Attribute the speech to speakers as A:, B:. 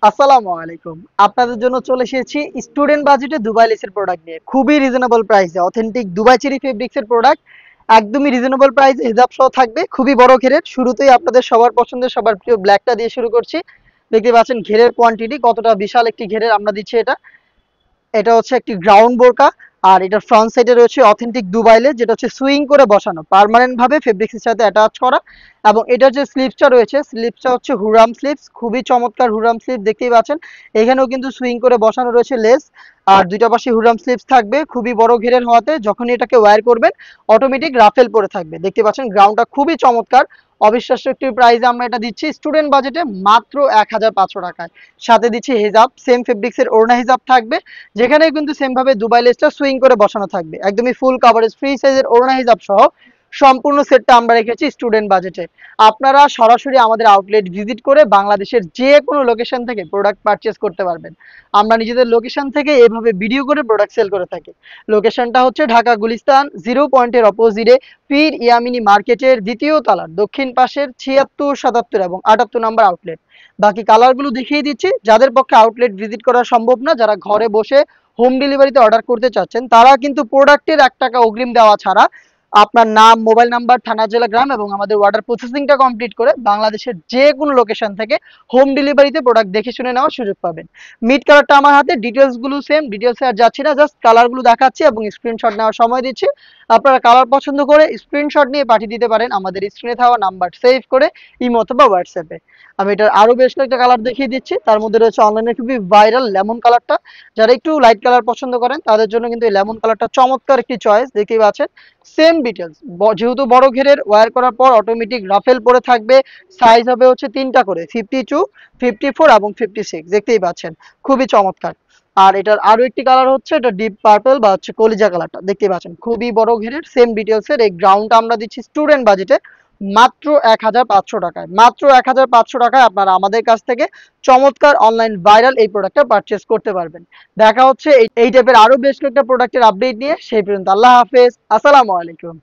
A: আসসালামু আলাইকুম। আপনাদের জন্য চলে এসেছি স্টুডেন্ট বাজেটে দুবাই লেসের প্রোডাক্ট নিয়ে। খুবই রিজনেবল প্রাইসে অথেন্টিক দুবাই চেরি ফেব্রিক্সের প্রোডাক্ট একদমই রিজনেবল প্রাইসে হিজাব সহ থাকবে। খুবই বড় ঘেরের। শুরুতেই আপনাদের সবার পছন্দের সবার প্রিয় ব্ল্যাকটা দিয়ে শুরু করছি। দেখতে পাচ্ছেন ঘেরের কোয়ান্টিটি কতটা বিশাল একটি ঘেরের আমরা দিচ্ছি এটা। এটা হচ্ছে একটি গ্রাউন্ড বোরকা। আর এটার ফ্রন্ট সাইডে রয়েছে অথেন্টিক দুবাইলে যেটা হচ্ছে সুইং করে বসানো পার্মানেন্ট ভাবে ফেব্রিক্সের সাথে অ্যাটাচ করা। এবং এটার যে স্লিপসটা রয়েছে স্লিপসটা হচ্ছে হুরাম স্লিপস, খুবই চমৎকার হুরাম স্লিপ দেখতেই পাচ্ছেন। এখানেও কিন্তু সুইং করে বসানো রয়েছে লেস। আর দুইটা পাশে হুরাম স্লিপস থাকবে, খুবই বড় ঘেরের হওয়াতে যখনই এটাকে ওয়্যার করবেন অটোমেটিক রাফেল পরে থাকবে। দেখতে পাচ্ছেন গ্রাউন্ডটা খুবই চমৎকার। অবিশ্বাস্য একটি প্রাইসে আমরা এটা দিচ্ছি স্টুডেন্ট বাজেটে মাত্র 1500 টাকায়। সাথে দিচ্ছি হিজাব, সেম ফেব্রিক্সের ওড়না হিজাব থাকবে, যেখানে কিন্তু সেম ভাবে দুবাই লেসটা সুইং করে বসানো থাকবে। একদমই ফুল কভারেজ ফ্রি সাইজের ওড়না হিজাব সহ সম্পূর্ণ সেটটা আমরা রেখেছি স্টুডেন্ট বাজেটে। আপনারা সরাসরি আমাদের আউটলেট ভিজিট করে বাংলাদেশের যে কোনো লোকেশন থেকে প্রোডাক্ট পারচেজ করতে পারবেন। আমরা নিজেদের লোকেশন থেকে এভাবে ভিডিও করে প্রোডাক্ট সেল করে থাকি। লোকেশনটা হচ্ছে ঢাকা গুলিস্তান 0 পয়েন্টের অপোজিটে পীর ইয়ামিনী মার্কেটের দ্বিতীয় তলার দক্ষিণ পাশের 76, 77 এবং 78 নম্বর আউটলেট। বাকি কালারগুলো দেখিয়ে দিচ্ছি। যাদের পক্ষে আউটলেট ভিজিট করা সম্ভব না, যারা ঘরে বসে হোম ডেলিভারিতে অর্ডার করতে চাচ্ছেন, তারা কিন্তু প্রোডাক্টের 1 টাকা অগ্রিম দেওয়া ছাড়া আপনার নাম, মোবাইল নাম্বার, থানা, জেলা, গ্রাম এবং আমাদের অর্ডার প্রসেসিংটা কমপ্লিট করে বাংলাদেশের যে কোনো লোকেশন থেকে হোম ডেলিভারিতে প্রোডাক্ট দেখে শুনে নেওয়ার সুযোগ পাবেন। মিড কালারটা আমার হাতে, ডিটেলসগুলো সেম, ডিটেলসে আর যাচ্ছি না, জাস্ট কালারগুলো দেখাচ্ছি এবং স্ক্রিনশট নেওয়ার সময় দিচ্ছি। আপনারা কালার পছন্দ করে স্ক্রিনশট নিয়ে পাঠিয়ে দিতে পারেন আমাদের স্ক্রিনে থাকা নাম্বার সেভ করে ইমো অথবা হোয়াটসঅ্যাপে। আমি এটার আরো বেশ কয়েকটা কালার দেখিয়ে দিচ্ছি। তার মধ্যে রয়েছে অনলাইনে খুবই ভাইরাল লেমন কালারটা। যারা একটু লাইট কালার পছন্দ করেন তাদের জন্য কিন্তু এই লেমন কালারটা চমৎকার একটি চয়েস। দেখতেই পাচ্ছেন সেম ডিটেলস, যেহেতু বড় ঘেরের ওয়্যার করার পর অটোমেটিক রাফেল পরে থাকবে। সাইজ হবে হচ্ছে 3টা করে, 52, 54 এবং 56। দেখতেই পাচ্ছেন খুবই চমৎকার। আর এটার আরো একটি কালার হচ্ছে এটা ডিপ পার্পল বা হচ্ছে কলিজা কালারটা। দেখতে পাচ্ছেন খুবই বড় ঘেরের সেম ডিটেলসের এই গ্রাউন্ডটা আমরা দিচ্ছি স্টুডেন্ট বাজেটে মাত্র 1500 টাকায়। মাত্র 1500 টাকায় আপনারা আমাদের কাছ থেকে চমৎকার অনলাইন ভাইরাল এই প্রোডাক্টটা পারচেস করতে পারবেন। দেখা হচ্ছে এই টাইপের আরো বেশ কয়েকটা প্রোডাক্টের আপডেট নিয়ে। সেই পর্যন্ত আল্লাহ হাফেজ, আসসালামু আলাইকুম।